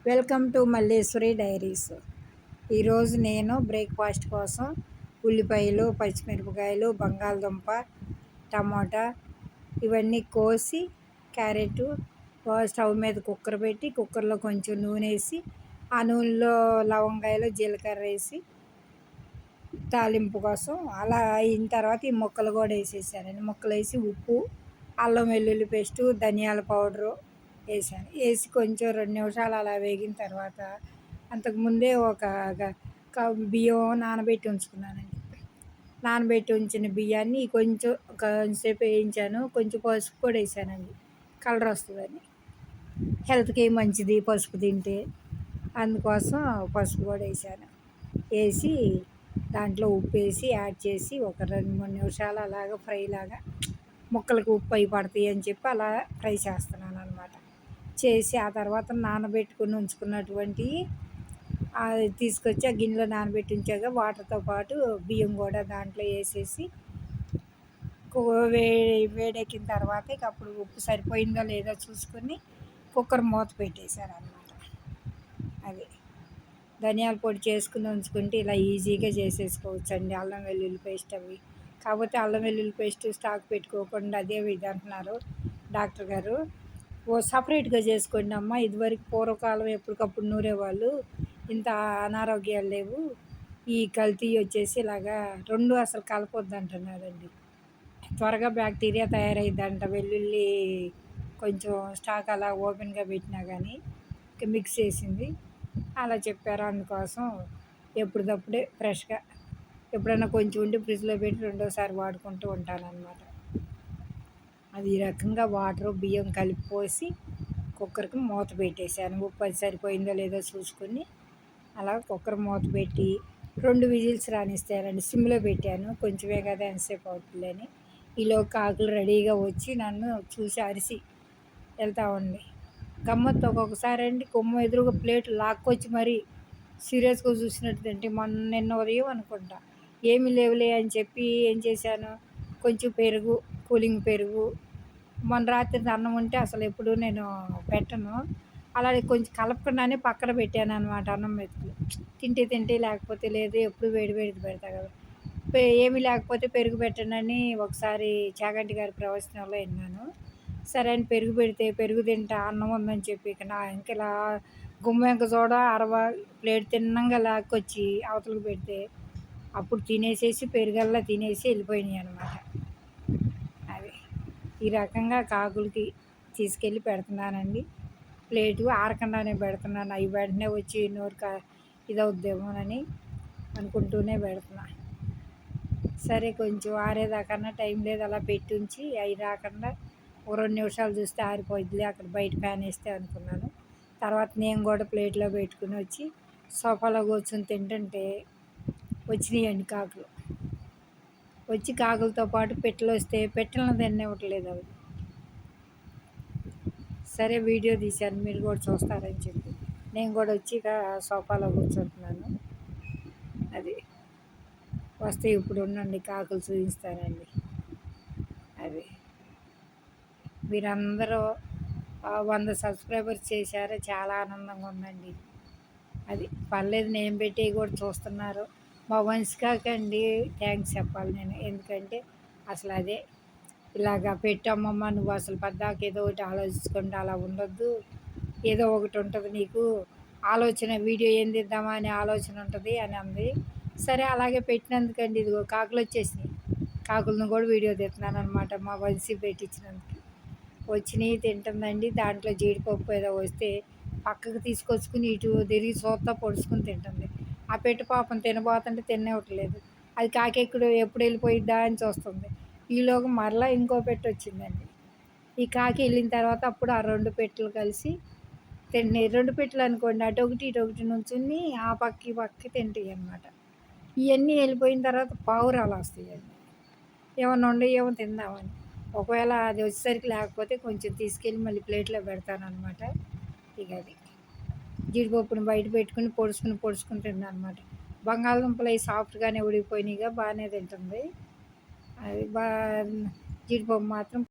Welcome to Malleswari diaries. ఈరోజు నేను breakfast కోసం ఉల్లిపాయలు, పచ్చిమిరపకాయలు, బంగాళదుంప, టమోటా ఇవన్నీ కోసి క్యారెట్ స్టవ్ మీద కుక్కర్ పెట్టి కుక్కర్లో కొంచెం నూనె వేసి ఆ నూనెలో లవంగాయలు జీలకర్ర వేసి తాలింపు కోసం అలా అయిన తర్వాత ఈ ముక్కలు కూడా వేసేసానండి. ముక్కలు వేసి ఉప్పు, అల్లం వెల్లుల్లి పేస్టు, ధనియాల పౌడరు వేసాను. వేసి కొంచెం 2 నిమిషాలు అలా వేగిన తర్వాత అంతకుముందే బియ్యం నానబెట్టి ఉంచుకున్నానండి. నానబెట్టి ఉంచిన బియ్యాన్ని కొంచెంసేపు వేయించాను. కొంచెం పసుపు కూడా వేసానండి, కలర్ వస్తుందని. హెల్త్కి మంచిది పసుపు తింటే, అందుకోసం పసుపు కూడా వేసాను. వేసి దాంట్లో ఉప్పు వేసి యాడ్ చేసి ఒక 2-3 నిమిషాలు అలాగ ఫ్రై లాగా ముక్కలకు ఉప్పు అయి పడతాయి అని చెప్పి అలా ఫ్రై చేస్తున్నాను అనమాట. చేసి ఆ తర్వాత నానబెట్టుకుని ఉంచుకున్నటువంటి తీసుకొచ్చి ఆ గిన్నెలో నానబెట్టి ఉంచాక వాటర్తో పాటు బియ్యం కూడా దాంట్లో వేసేసి వేడెక్కిన తర్వాత ఇక అప్పుడు ఉప్పు సరిపోయిందో లేదో చూసుకొని కుక్కర్ మూత పెట్టేశాను అనమాట. అది ధనియాల పొడి చేసుకుని ఉంచుకుంటే ఇలా ఈజీగా చేసేసుకోవచ్చు అండి. అల్లం వెల్లుల్లి పేస్ట్ అవి కాకపోతే అల్లం వెల్లుల్లి పేస్ట్ స్టాక్ పెట్టుకోకుండా అదే ఇది అంటున్నారు డాక్టర్ గారు. సపరేట్గా చేసుకోండి అమ్మ, ఇదివరకు పూర్వకాలం ఎప్పటికప్పుడు నూరేవాళ్ళు, ఇంత అనారోగ్యాలు లేవు. ఈ కల్తీ వచ్చేసి ఇలాగా రెండు అసలు కలపొద్దు అంటున్నారండి. త్వరగా బ్యాక్టీరియా తయారైద్దంట. వెల్లుల్లి కొంచెం స్టాక్ అలా ఓపెన్గా పెట్టినా కానీ మిక్స్ చేసింది అలా చెప్పారు. అందుకోసం ఎప్పటికప్పుడే ఫ్రెష్గా ఎప్పుడైనా కొంచెం ఉండి ఫ్రిడ్జ్లో పెట్టి రెండోసారి వాడుకుంటూ ఉంటానన్నమాట. అది ఈ రకంగా వాటర్ బియ్యం కలిపి పోసి కుక్కర్కి మూత పెట్టేశాను. ఉప్పు అది సరిపోయిందో లేదో చూసుకొని అలా కుక్కర్ మూత పెట్టి 2 విజిల్స్ రానిస్తానండి. సిమ్లో పెట్టాను, కొంచెమే కదా ఎంతసేపు అవుతుందని. ఈలో కాకులు రెడీగా వచ్చి నన్ను చూసి అరిసి వెళ్తూ ఉంది. గమ్మత్తు ఒక్కొక్కసారి అండి కొమ్మ ఎదురుగా ప్లేట్ లాక్కొచ్చి మరీ సీరియస్గా చూసినట్టు తింటే నిన్న ఉదయం అనుకుంటా ఏమీ లేవులే అని చెప్పి ఏం చేశాను, కొంచెం పెరుగు, కూలింగ్ పెరుగు, మొన్న రాత్రి అన్నం ఉంటే అసలు ఎప్పుడు నేను పెట్టను, అలాగే కొంచెం కలపకుండానే పక్కన పెట్టాను అనమాట. అన్నం మెతుకులు తింటే లేకపోతే లేదు, ఎప్పుడు వేడి వేడిది పెడతా కదా. ఏమీ లేకపోతే పెరుగు పెట్టండి ఒకసారి చాగంటి గారి ప్రవచనంలో విన్నాను. సరే అని పెరుగు పెడితే పెరుగు తింటా అన్నం ఉందని చెప్పి ఇక ఇలా గుమ్మ చూడ ప్లేట్ తిన్నంగా లాక్కొచ్చి అవతలకు పెడితే అప్పుడు తినేసేసి పెరుగల్లా తినేసి వెళ్ళిపోయినాయి అనమాట. అవి ఈ రకంగా కాకులకి తీసుకెళ్ళి పెడుతున్నానండి. ప్లేటు ఆరకుండానే పెడుతున్నాను. అవి వెంటనే వచ్చి నోరు ఇదవుద్దేమోనని అనుకుంటూనే పెడుతున్నా. సరే కొంచెం ఆరేదాకన్నా టైం లేదు, అలా పెట్టి ఉంచి అవి రాకుండా 2 నిమిషాలు చూస్తే ఆరిపోయిద్దిలే అక్కడ బయట ఫ్యాన్ వేస్తే అనుకున్నాను. తర్వాత నేను కూడా ప్లేట్లో పెట్టుకుని వచ్చి సోఫాలో కూర్చొని తింటుంటే వచ్చినాయండి కాకులు. వచ్చి కాకులతో పాటు పెట్టెలు వస్తే పెట్టెలను తినివ్వట్లేదు అవి. సరే వీడియో తీశాను, మీరు కూడా చూస్తారని చెప్పి నేను కూడా వచ్చి ఇక సోఫాలో కూర్చుంటున్నాను. అది వస్తే ఇప్పుడు ఉండండి కాకులు చూపిస్తానండి. అది మీరందరూ 100 సబ్స్క్రైబర్స్ చేశారు, చాలా ఆనందంగా ఉందండి. అది పర్లేదు, నేను పెట్టి కూడా చూస్తున్నారు. మా వంశికాకండి థ్యాంక్స్ చెప్పాలి నేను, ఎందుకంటే అసలు అదే ఇలాగా పెట్టమ్మమ్మ, నువ్వు అసలు పద్దాక ఏదో ఒకటి ఆలోచించుకుంటూ అలా ఉండొద్దు, ఏదో ఒకటి ఉంటుంది నీకు ఆలోచన, వీడియో ఏం తీద్దామా అనే ఆలోచన ఉంటుంది అని అంది. సరే అలాగే పెట్టినందుకండి ఇదిగో కాకులు వచ్చేసినాయి. కాకులను కూడా వీడియో తీస్తున్నాను అనమాట. మా వంశీ పెట్టించినందుకు వచ్చినాయి తింటుందండి. దాంట్లో జీడిపప్పు ఏదో వస్తే పక్కకు తీసుకొచ్చుకుని ఇటు తిరిగి చూస్తా పొడుచుకుని తింటుంది. ఆ పెట్టు పాపం తినబోతుంటే తినేవట్లేదు. అది కాకెప్పుడు ఎప్పుడు వెళ్ళిపోయిద్దా అని చూస్తుంది. ఈలోగా మరలా ఇంకో పెట్టు వచ్చిందండి. ఈ కాకి వెళ్ళిన తర్వాత అప్పుడు ఆ 2 పెట్టెలు కలిసి తింటున్నాయి. 2 పెట్టెలు అనుకోండి, అటు ఒకటి ఇటు ఒకటి నుంచుని ఆ పక్క ఈ పక్కకి తింటాయి అన్నమాట. ఇవన్నీ వెళ్ళిపోయిన తర్వాత పావురాలు వస్తాయండి. ఏమన్నా ఉండేవేమో తిందామని. ఒకవేళ అది వచ్చేసరికి లేకపోతే కొంచెం తీసుకెళ్ళి మళ్ళీ ప్లేట్లో పెడతానమాట. ఇక అది జీడిపప్పును బయట పెట్టుకుని పొడుచుకుని తింది అనమాట. బంగాళదుంపలు అవి సాఫ్ట్గానే ఉడికిపోయినాయిగా బాగానే తింటుంది. అది జీడిపప్పు మాత్రం